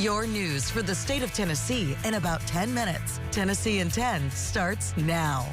Your news for the state of Tennessee in about 10 minutes. Tennessee in 10 starts now.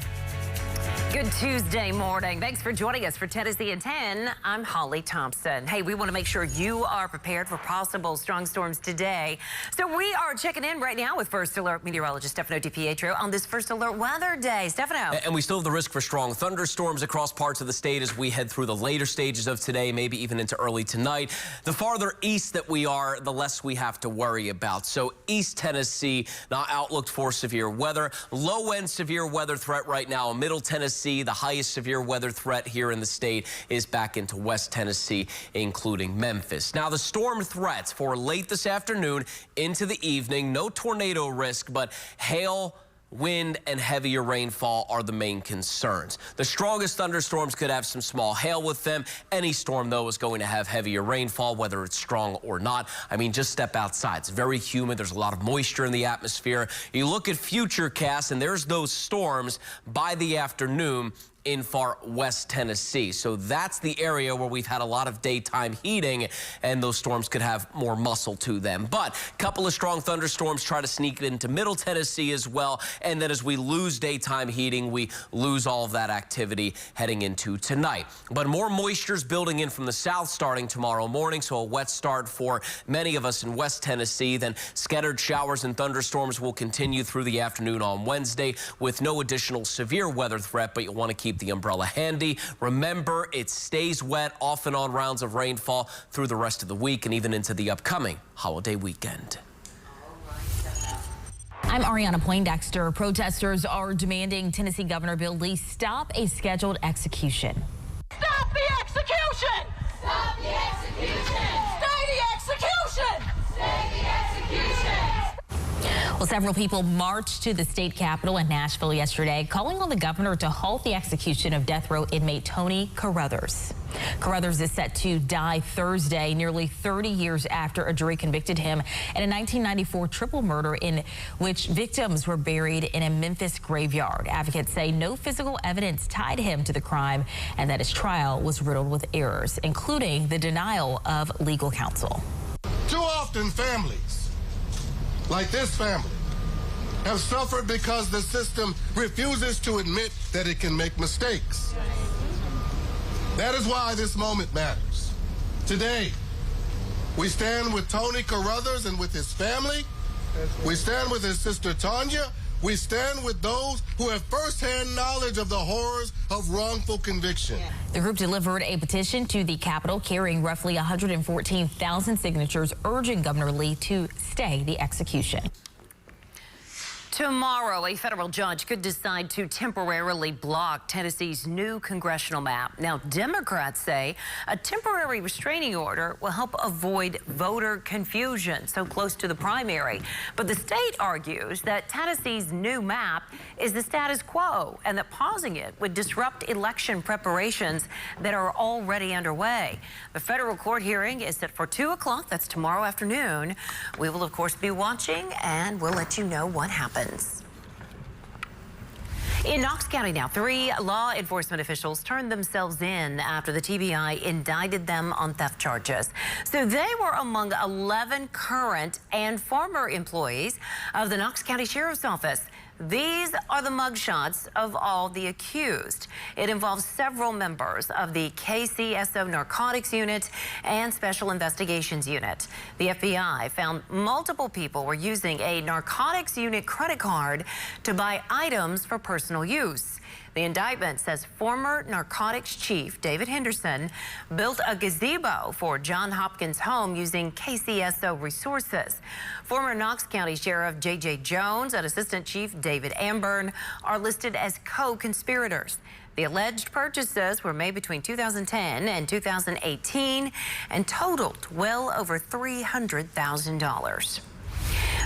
Good Tuesday morning. Thanks for joining us for Tennessee in 10. I'm Holly Thompson. Hey, we want to make sure you are prepared for possible strong storms today. So we are checking in right now with First Alert meteorologist Stefano DiPietro on this First Alert weather day. Stefano. And we still have the risk for strong thunderstorms across parts of the state as we head through the later stages of today, maybe even into early tonight. The farther east that we are, the less we have to worry about. So East Tennessee, not outlooked for severe weather. Low-end severe weather threat right now. Middle Tennessee, the highest severe weather threat here in the state is back into West Tennessee, including Memphis. Now, the storm threats for late this afternoon into the evening, no tornado risk, but hail, wind, and heavier rainfall are the main concerns. The strongest thunderstorms could have some small hail with them. Any storm, though, is going to have heavier rainfall, whether it's strong or not. I mean, just step outside. It's very humid. There's a lot of moisture in the atmosphere. You look at futurecasts, and there's those storms by the afternoon in far west Tennessee. So that's the area where we've had a lot of daytime heating, and those storms could have more muscle to them. But a couple of strong thunderstorms try to sneak into Middle Tennessee as well. And then as we lose daytime heating, we lose all of that activity heading into tonight. But more moisture's building in from the south starting tomorrow morning, so a wet start for many of us in West Tennessee. Then scattered showers and thunderstorms will continue through the afternoon on Wednesday with no additional severe weather threat, but you'll want to keep the umbrella handy. Remember, it stays wet off and on rounds of rainfall through the rest of the week and even into the upcoming holiday weekend. I'm Ariana Poindexter. Protesters are demanding Tennessee Governor Bill Lee stop a scheduled execution. Stop the execution! Stop the execution! Stay the execution! Stay the execution! Well, several people marched to the state capitol in Nashville yesterday, calling on the governor to halt the execution of death row inmate Tony Carruthers. Carruthers is set to die Thursday, nearly 30 years after a jury convicted him in a 1994 triple murder in which victims were buried in a Memphis graveyard. Advocates say no physical evidence tied him to the crime and that his trial was riddled with errors, including the denial of legal counsel. Too often families like this family have suffered because the system refuses to admit that it can make mistakes. That is why this moment matters. Today, we stand with Tony Carruthers and with his family. We stand with his sister Tanya. We stand with those who have firsthand knowledge of the horrors of wrongful conviction. The group delivered a petition to the Capitol carrying roughly 114,000 signatures urging Governor Lee to stay the execution. Tomorrow, a federal judge could decide to temporarily block Tennessee's new congressional map. Now, Democrats say a temporary restraining order will help avoid voter confusion so close to the primary. But the state argues that Tennessee's new map is the status quo and that pausing it would disrupt election preparations that are already underway. The federal court hearing is set for 2 o'clock. That's tomorrow afternoon. We will, of course, be watching, and we'll let you know what happens. In Knox County now, 3 law enforcement officials turned themselves in after the TBI indicted them on theft charges. So they were among 11 current and former employees of the Knox County Sheriff's Office. These are the mugshots of all the accused. It involves several members of the KCSO Narcotics Unit and Special Investigations Unit. The FBI found multiple people were using a Narcotics Unit credit card to buy items for personal use. The indictment says former narcotics chief David Henderson built a gazebo for John Hopkins' home using KCSO resources. Former Knox County Sheriff J.J. Jones and Assistant Chief David Amburn are listed as co-conspirators. The alleged purchases were made between 2010 and 2018 and totaled well over $300,000.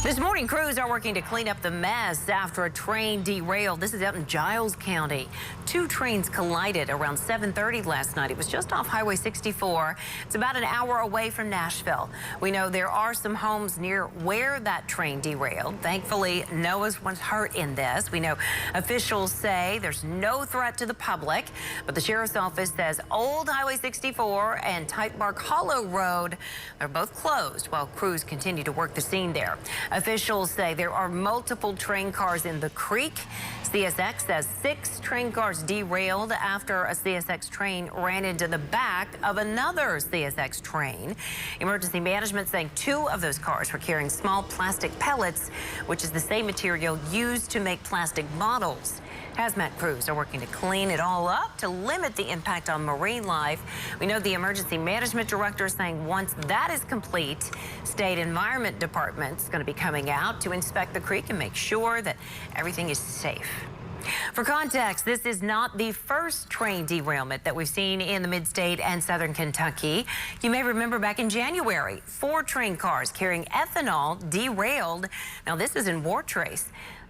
This morning, crews are working to clean up the mess after a train derailed. This is out in Giles County. Two trains collided around 7:30 last night. It was just off Highway 64. It's about an hour away from Nashville. We know there are some homes near where that train derailed. Thankfully, no one was hurt in this. We know officials say there's no threat to the public, but the sheriff's office says Old Highway 64 and Tight Bark Hollow Road are both closed while crews continue to work the scene there. Officials say there are multiple train cars in the creek. CSX says 6 train cars derailed after a CSX train ran into the back of another CSX train. Emergency management saying 2 of those cars were carrying small plastic pellets, which is the same material used to make plastic bottles. Hazmat crews are working to clean it all up to limit the impact on marine life. We know the emergency management director is saying once that is complete, State Environment Department is going to be coming out to inspect the creek and make sure that everything is safe. For context, this is not the first train derailment that we've seen in the mid-state and southern Kentucky. You may remember back in January, 4 train cars carrying ethanol derailed. Now, this is in Wartrace.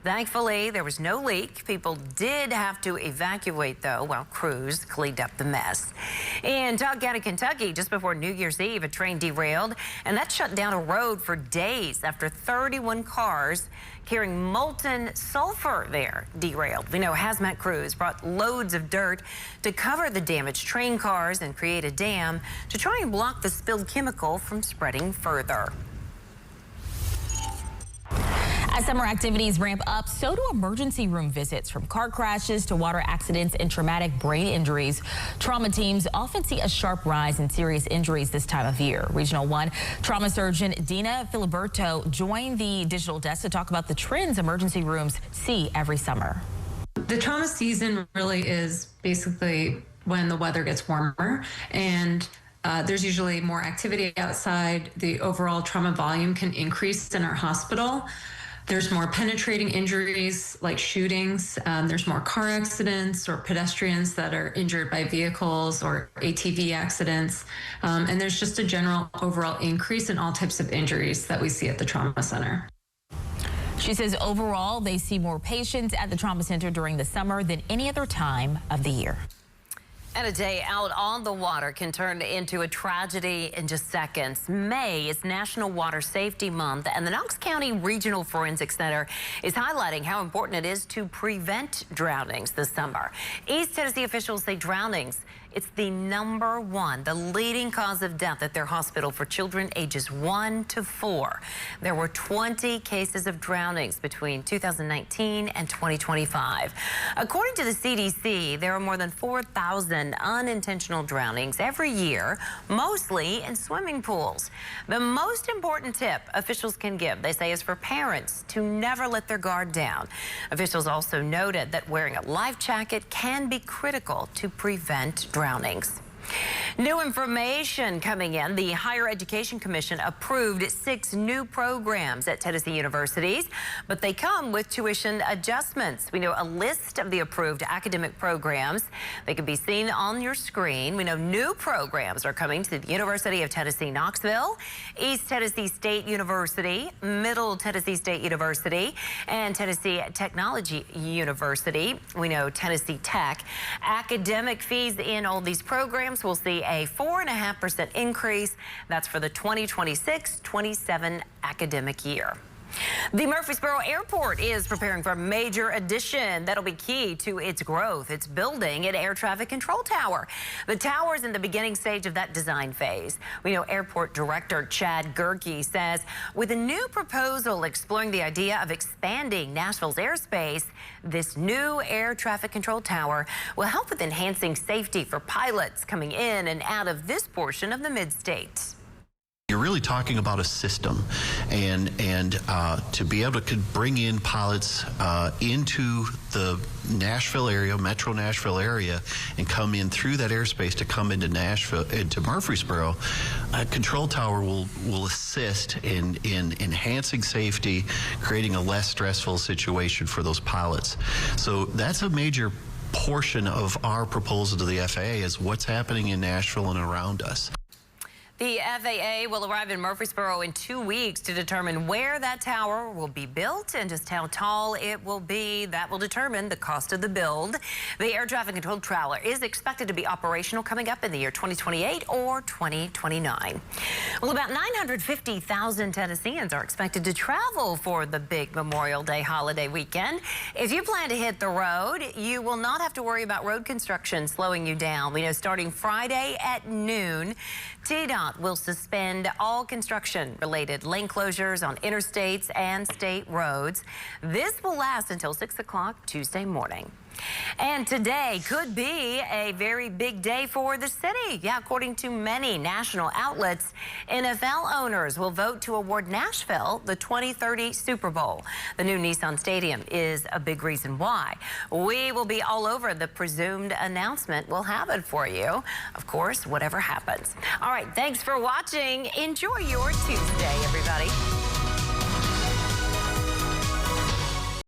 Thankfully, there was no leak. People did have to evacuate, though, while crews cleaned up the mess. In Todd County, Kentucky, just before New Year's Eve, a train derailed, and that shut down a road for days after 31 cars carrying molten sulfur there derailed. We know hazmat crews brought loads of dirt to cover the damaged train cars and create a dam to try and block the spilled chemical from spreading further. As summer activities ramp up, so do emergency room visits. From car crashes to water accidents and traumatic brain injuries, trauma teams often see a sharp rise in serious injuries this time of year. Regional 1 trauma surgeon Dina Filiberto joined the digital desk to talk about the trends emergency rooms see every summer. The trauma season really is basically when the weather gets warmer and there's usually more activity outside. The overall trauma volume can increase in our hospital. There's more penetrating injuries like shootings. There's more car accidents or pedestrians that are injured by vehicles or ATV accidents. And there's just a general overall increase in all types of injuries that we see at the trauma center. She says overall, they see more patients at the trauma center during the summer than any other time of the year. And a day out on the water can turn into a tragedy in just seconds. May is National Water Safety Month, and the Knox County Regional Forensic Center is highlighting how important it is to prevent drownings this summer. East Tennessee officials say drownings, it's the #1, the leading cause of death at their hospital for children ages 1 to 4. There were 20 cases of drownings between 2019 and 2025. According to the CDC, there are more than 4,000 unintentional drownings every year, mostly in swimming pools. The most important tip officials can give, they say, is for parents to never let their guard down. Officials also noted that wearing a life jacket can be critical to prevent drownings. New information coming in. The Higher Education Commission approved 6 new programs at Tennessee universities, but they come with tuition adjustments. We know a list of the approved academic programs. They can be seen on your screen. We know new programs are coming to the University of Tennessee, Knoxville, East Tennessee State University, Middle Tennessee State University, and Tennessee Technology University. We know Tennessee Tech. Academic fees in all these programs will see a 4.5% increase. That's for the 2026-27 academic year. The Murfreesboro Airport is preparing for a major addition that'll be key to its growth. It's building an air traffic control tower. The tower is in the beginning stage of that design phase. We know Airport Director Chad Gerke says with a new proposal exploring the idea of expanding Nashville's airspace, this new air traffic control tower will help with enhancing safety for pilots coming in and out of this portion of the mid-state. You're really talking about a system, and to be able to bring in pilots into the Nashville area, Metro Nashville area, and come in through that airspace to come into Nashville, into Murfreesboro, a control tower will assist in enhancing safety, creating a less stressful situation for those pilots. So that's a major portion of our proposal to the FAA is what's happening in Nashville and around us. The FAA will arrive in Murfreesboro in 2 weeks to determine where that tower will be built and just how tall it will be. That will determine the cost of the build. The air traffic control tower is expected to be operational coming up in the year 2028 or 2029. Well, about 950,000 Tennesseans are expected to travel for the big Memorial Day holiday weekend. If you plan to hit the road, you will not have to worry about road construction slowing you down. We know starting Friday at noon, TDOT will suspend all construction-related lane closures on interstates and state roads. This will last until 6 o'clock Tuesday morning. And today could be a very big day for the city. Yeah, according to many national outlets, NFL owners will vote to award Nashville the 2030 Super Bowl. The new Nissan Stadium is a big reason why. We will be all over the presumed announcement. We'll have it for you, of course, whatever happens. All right, thanks for watching. Enjoy your Tuesday, everybody.